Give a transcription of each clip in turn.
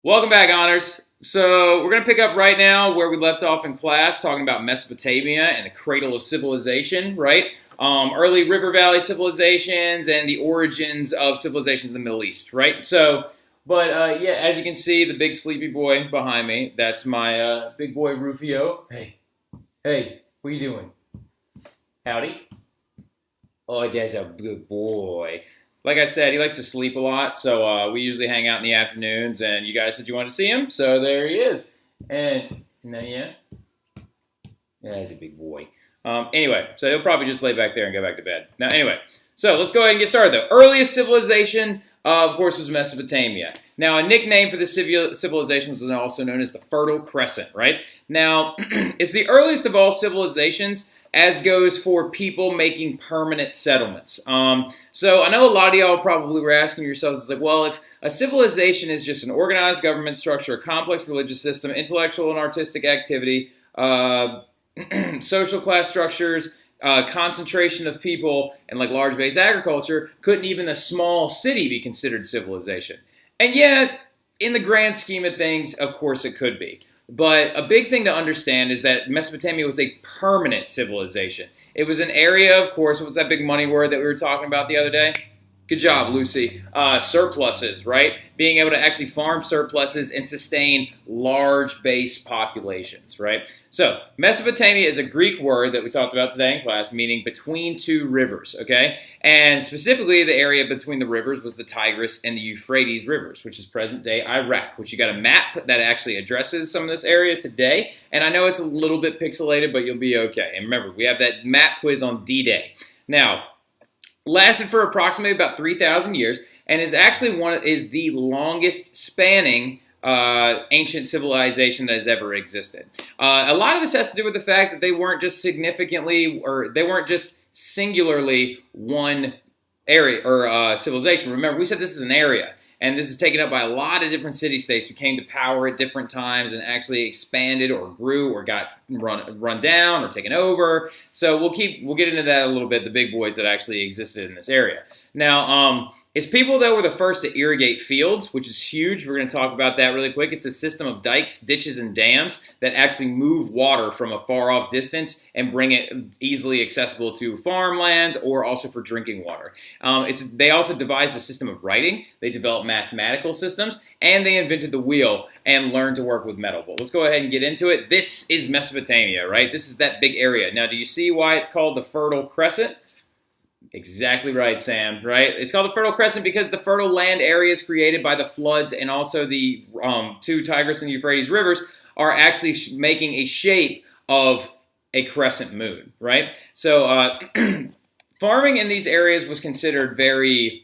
Welcome back, Honors. So we're going to pick up right now where we left off in class, talking about Mesopotamia and the cradle of civilization, right? Early river valley civilizations and the origins of civilizations in the Middle East, right? Yeah, as you can see, the big sleepy boy behind me, that's my big boy Rufio. Hey, what are you doing? Howdy. Oh, that's a good boy. Like I said, he likes to sleep a lot, so we usually hang out in the afternoons. And you guys said you wanted to see him, so there he is. And yeah, he's a big boy. Anyway, so he'll probably just lay back there and go back to bed. Now, anyway, so let's go ahead and get started. The earliest civilization, of course, was Mesopotamia. Now, a nickname for the civilization was also known as the Fertile Crescent, right? Now, it's the earliest of all civilizations, as goes for people making permanent settlements. So I know a lot of y'all probably were asking yourselves, it's like, well, if a civilization is just an organized government structure, a complex religious system, intellectual and artistic activity, social class structures, concentration of people, and like large base agriculture, couldn't even a small city be considered civilization? And yet, in the grand scheme of things, of course it could be. But a big thing to understand is that Mesopotamia was a permanent civilization. It was an area, of course, what was that big money word that we were talking about the other day? Good job, Lucy. Surpluses, right? Being able to actually farm surpluses and sustain large base populations, right? So, Mesopotamia is a Greek word that we talked about today in class, meaning between two rivers, okay? And specifically, the area between the rivers was the Tigris and the Euphrates rivers, which is present-day Iraq, which you got a map that actually addresses some of this area today. And I know it's a little bit pixelated, but you'll be okay. And remember, we have that map quiz on D-Day. Now, lasted for approximately about 3,000 years, and is actually is the longest spanning ancient civilization that has ever existed. A lot of this has to do with the fact that they weren't just singularly one area or civilization. Remember, we said this is an area. And this is taken up by a lot of different city-states who came to power at different times and actually expanded or grew or got run down or taken over. So we'll get into that a little bit, the big boys that actually existed in this area. Now, its people, though, were the first to irrigate fields, which is huge. We're going to talk about that really quick. It's a system of dikes, ditches, and dams that actually move water from a far-off distance and bring it easily accessible to farmlands or also for drinking water. They also devised a system of writing. They developed mathematical systems, and they invented the wheel and learned to work with metal. But let's go ahead and get into it. This is Mesopotamia, right? This is that big area. Now, do you see why it's called the Fertile Crescent? Exactly right, Sam, right? It's called the Fertile Crescent because the fertile land areas created by the floods and also the two Tigris and Euphrates rivers are actually making a shape of a crescent moon, right? So farming in these areas was considered very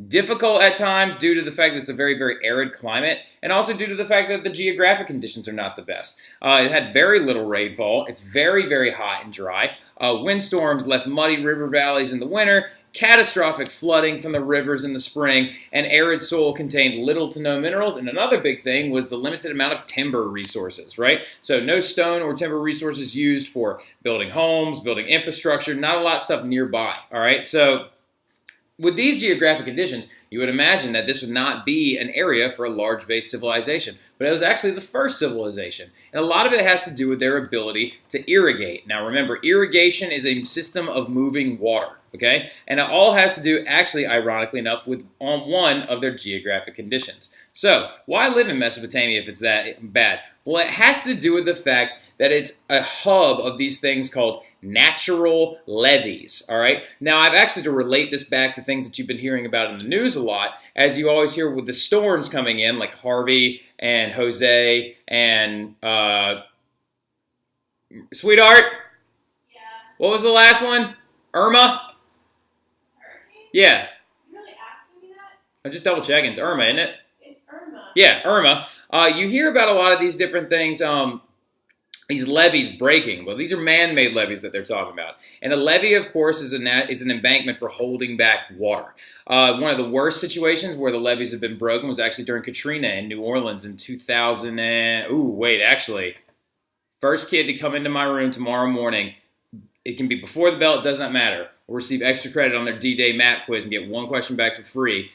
difficult at times due to the fact that it's a very, very arid climate, and also due to the fact that the geographic conditions are not the best. It had very little rainfall. It's very, very hot and dry. Windstorms left muddy river valleys in the winter, catastrophic flooding from the rivers in the spring, and arid soil contained little to no minerals. And another big thing was the limited amount of timber resources, right? So no stone or timber resources used for building homes, building infrastructure, not a lot of stuff nearby, all right? So with these geographic conditions, you would imagine that this would not be an area for a large-based civilization, but it was actually the first civilization. And a lot of it has to do with their ability to irrigate. Now remember, irrigation is a system of moving water, okay? And it all has to do, actually, ironically enough, with one of their geographic conditions. So, why live in Mesopotamia if it's that bad? Well, it has to do with the fact that it's a hub of these things called natural levees, all right? Now, I've actually to relate this back to things that you've been hearing about in the news a lot, as you always hear with the storms coming in, like Harvey and Jose and Sweetheart? Yeah. What was the last one? Irma? Hurricane? Yeah. You really asking me that? I'm just double checking. It's Irma, isn't it? It's Irma. Yeah, Irma. You hear about a lot of these different things, these levees breaking. Well, these are man-made levees that they're talking about. And a levee, of course, is an embankment for holding back water. One of the worst situations where the levees have been broken was actually during Katrina in New Orleans in 2000 first kid to come into my room tomorrow morning, it can be before the bell, it does not matter, will receive extra credit on their D-Day map quiz and get one question back for free.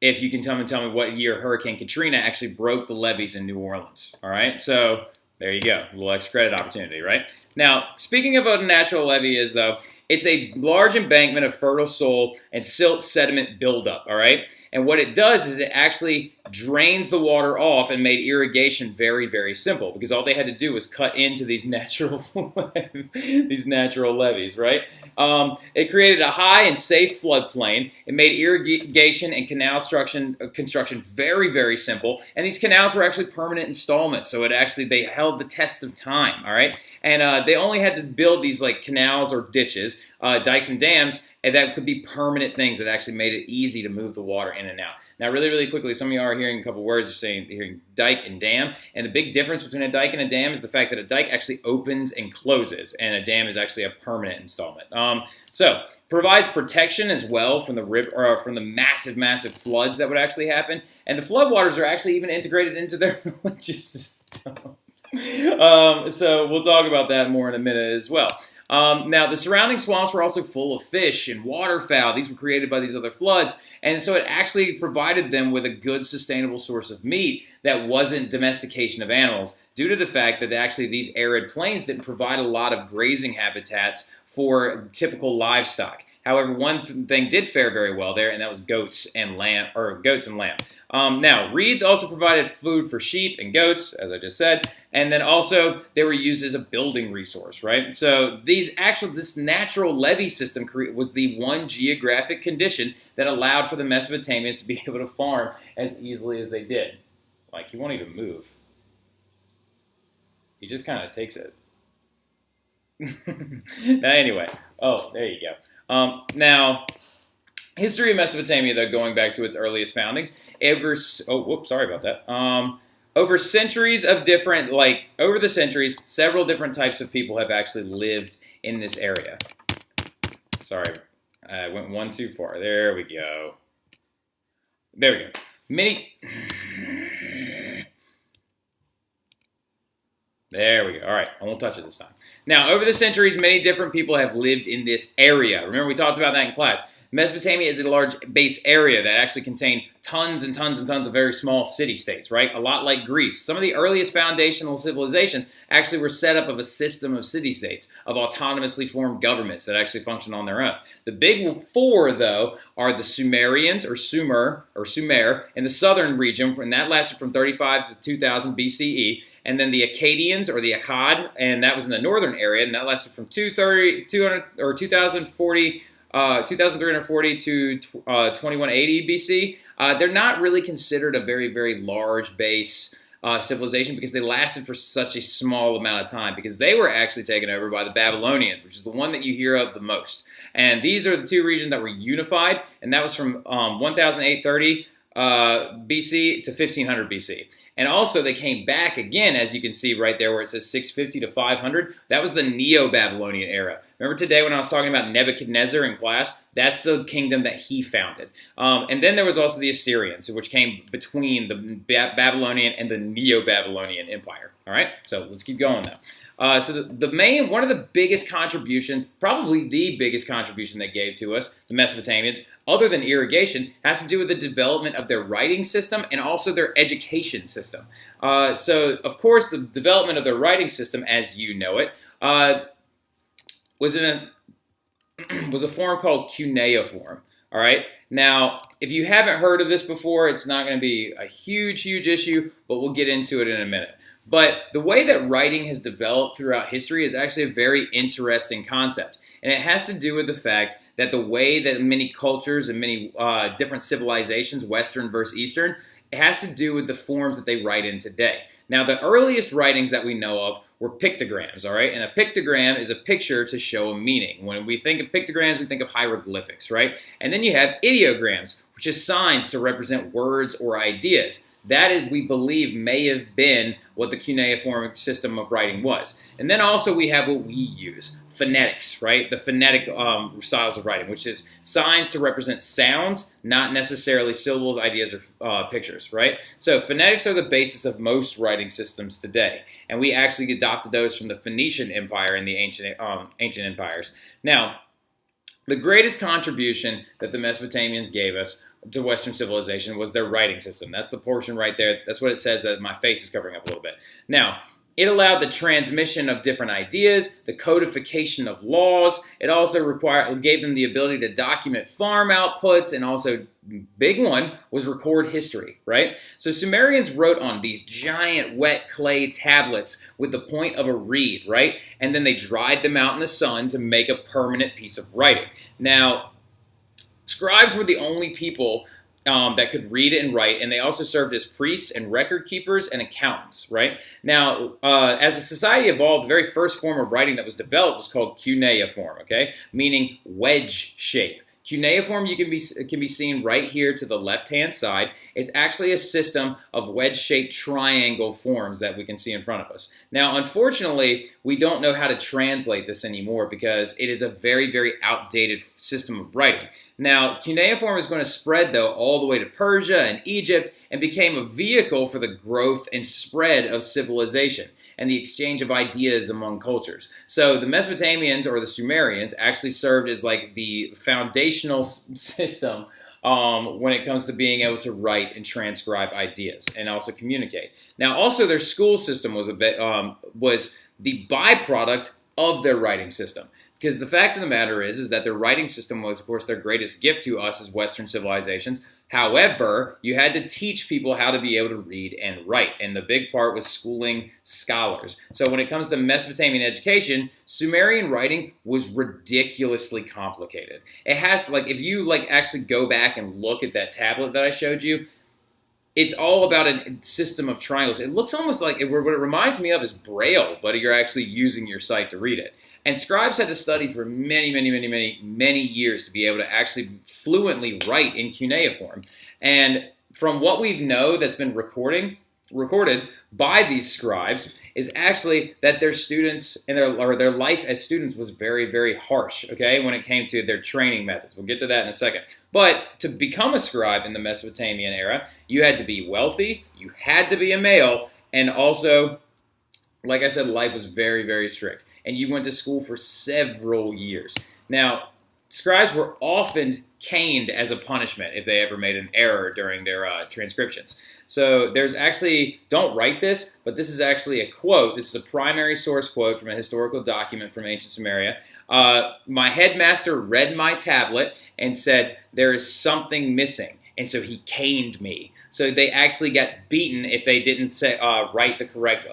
if you can tell me what year Hurricane Katrina actually broke the levees in New Orleans. All right, so there you go, a little extra credit opportunity, right? Now, speaking of what a natural levee is, though, it's a large embankment of fertile soil and silt sediment buildup, all right? And what it does is it actually drains the water off and made irrigation very, very simple because all they had to do was cut into these natural levees, right? It created a high and safe floodplain. It made irrigation and canal construction very, very simple. And these canals were actually permanent installments, so they held the test of time, all right? And they only had to build these like canals or ditches, dikes and dams, and that could be permanent things that actually made it easy to move the water in and out. Now, really, really quickly, some of you are hearing a couple words. You're hearing dike and dam, and the big difference between a dike and a dam is the fact that a dike actually opens and closes, and a dam is actually a permanent installment. So provides protection as well from the river, or from the massive, massive floods that would actually happen, and the floodwaters are actually even integrated into their religious system. So we'll talk about that more in a minute as well. Now, the surrounding swamps were also full of fish and waterfowl. These were created by these other floods, and so it actually provided them with a good, sustainable source of meat that wasn't domestication of animals, due to the fact that actually these arid plains didn't provide a lot of grazing habitats for typical livestock. However, one thing did fare very well there, and that was goats and lamb. Now, reeds also provided food for sheep and goats, as I just said, and then also they were used as a building resource, right? So this natural levee system was the one geographic condition that allowed for the Mesopotamians to be able to farm as easily as they did. Like, he won't even move. He just kind of takes it. Now, anyway, there you go. Now, history of Mesopotamia, though, going back to its earliest foundings, over centuries of different, over the centuries, several different types of people have actually lived in this area. Sorry, I went one too far. There we go. There we go. There we go. All right, I won't touch it this time. Now, over the centuries, many different people have lived in this area. Remember, we talked about that in class. Mesopotamia is a large base area that actually contained tons and tons and tons of very small city-states, right? A lot like Greece. Some of the earliest foundational civilizations actually were set up of a system of city-states, of autonomously formed governments that actually function on their own. The big four, though, are the Sumerians, or Sumer, in the southern region, and that lasted from 35 to 2000 BCE, and then the Akkadians, or the Akkad, and that was in the northern area, and that lasted from 2340 to 2180 BC. They're not really considered a very, very large base civilization because they lasted for such a small amount of time, because they were actually taken over by the Babylonians, which is the one that you hear of the most. And these are the two regions that were unified, and that was from 1830 BC to 1500 BC. And also, they came back again, as you can see right there where it says 650 to 500. That was the Neo-Babylonian era. Remember today when I was talking about Nebuchadnezzar in class? That's the kingdom that he founded. And then there was also the Assyrians, which came between the Babylonian and the Neo-Babylonian empire. All right, so let's keep going now. So one of the biggest contributions, probably the biggest contribution they gave to us, the Mesopotamians, other than irrigation, has to do with the development of their writing system and also their education system. So, of course, the development of their writing system, as you know it, was a form called cuneiform. All right. Now, if you haven't heard of this before, it's not going to be a huge, huge issue, but we'll get into it in a minute. But the way that writing has developed throughout history is actually a very interesting concept. And it has to do with the fact that the way that many cultures and many different civilizations, Western versus Eastern, it has to do with the forms that they write in today. Now, the earliest writings that we know of were pictograms, all right? And a pictogram is a picture to show a meaning. When we think of pictograms, we think of hieroglyphics, right? And then you have ideograms, which is signs to represent words or ideas. That is, we believe, may have been what the cuneiform system of writing was. And then also we have what we use, phonetics, right? The phonetic styles of writing, which is signs to represent sounds, not necessarily syllables, ideas, or pictures, right? So phonetics are the basis of most writing systems today. And we actually adopted those from the Phoenician Empire and the ancient empires. Now, the greatest contribution that the Mesopotamians gave us to Western civilization was their writing system. That's the portion right there. That's what it says that my face is covering up a little bit. Now, it allowed the transmission of different ideas, the codification of laws. It also gave them the ability to document farm outputs, and also, big one, was record history, right? So Sumerians wrote on these giant wet clay tablets with the point of a reed, right? And then they dried them out in the sun to make a permanent piece of writing. Now, scribes were the only people that could read and write, and they also served as priests and record keepers and accountants, right? Now, as a society evolved, the very first form of writing that was developed was called cuneiform, okay? Meaning wedge shape. Cuneiform can be seen right here to the left-hand side. It's actually a system of wedge-shaped triangle forms that we can see in front of us. Now, unfortunately, we don't know how to translate this anymore because it is a very, very outdated system of writing. Now, cuneiform is going to spread, though, all the way to Persia and Egypt and became a vehicle for the growth and spread of civilization and the exchange of ideas among cultures. So the Mesopotamians or the Sumerians actually served as like the foundational system when it comes to being able to write and transcribe ideas and also communicate. Now, also their school system was was the byproduct of their writing system. Because the fact of the matter is that their writing system was, of course, their greatest gift to us as Western civilizations. However, you had to teach people how to be able to read and write, and the big part was schooling scholars. So when it comes to Mesopotamian education, Sumerian writing was ridiculously complicated. It has, like, if you actually go back and look at that tablet that I showed you, it's all about a system of triangles. It looks almost like, what it reminds me of is Braille, but you're actually using your sight to read it. And scribes had to study for many, many, many, many, many years to be able to actually fluently write in cuneiform. And from what we know that's been recorded by these scribes is actually that their students and their life as students was very, very harsh, okay, when it came to their training methods. We'll get to that in a second. But to become a scribe in the Mesopotamian era, you had to be wealthy, you had to be a male, and also, like I said, life was very, very strict. And you went to school for several years. Now, scribes were often caned as a punishment if they ever made an error during their transcriptions. So there's actually, don't write this, but this is actually a quote. This is a primary source quote from a historical document from ancient Sumeria. My headmaster read my tablet and said, "There is something missing." And so he caned me. So they actually got beaten if they didn't write the correct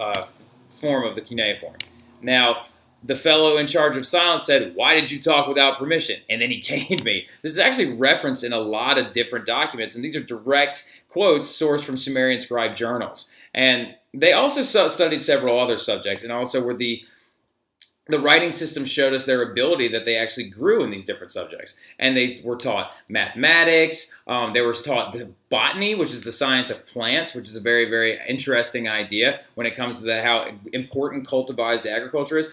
form of the cuneiform. Now, the fellow in charge of silence said, "Why did you talk without permission?" And then he caned me. This is actually referenced in a lot of different documents, and these are direct quotes sourced from Sumerian scribe journals. And they also studied several other subjects, and also were the writing system showed us their ability that they actually grew in these different subjects. And they were taught mathematics, they were taught the botany, which is the science of plants, which is a very, very interesting idea when it comes to how important cultivized agriculture is.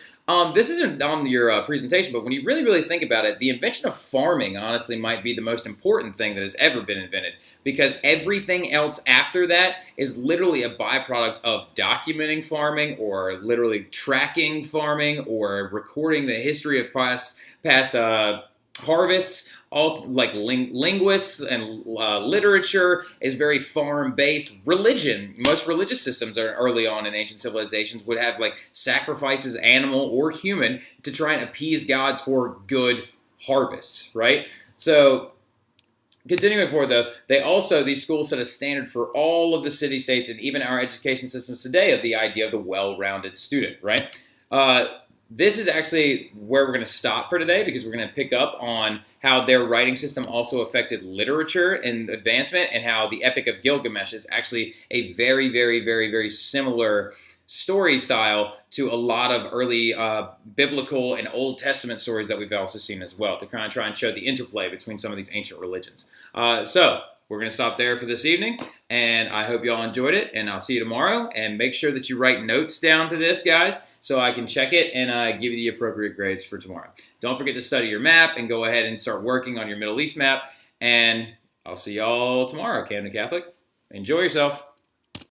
This isn't on your presentation, but when you really, really think about it, the invention of farming, honestly, might be the most important thing that has ever been invented, because everything else after that is literally a byproduct of documenting farming, or literally tracking farming, or recording the history of past harvests. All like linguists and literature is very farm-based. Religion, most religious systems are early on in ancient civilizations would have like sacrifices, animal or human, to try and appease gods for good harvests, right? So continuing forward, though, these schools set a standard for all of the city-states and even our education systems today of the idea of the well-rounded student, right? This is actually where we're going to stop for today, because we're going to pick up on how their writing system also affected literature and advancement, and how the Epic of Gilgamesh is actually a very, very, very, very similar story style to a lot of early biblical and Old Testament stories that we've also seen as well, to kind of try and show the interplay between some of these ancient religions. So we're going to stop there for this evening, and I hope you all enjoyed it, and I'll see you tomorrow. And make sure that you write notes down to this, guys, so I can check it and give you the appropriate grades for tomorrow. Don't forget to study your map and go ahead and start working on your Middle East map, and I'll see y'all tomorrow, Camden Catholic. Enjoy yourself.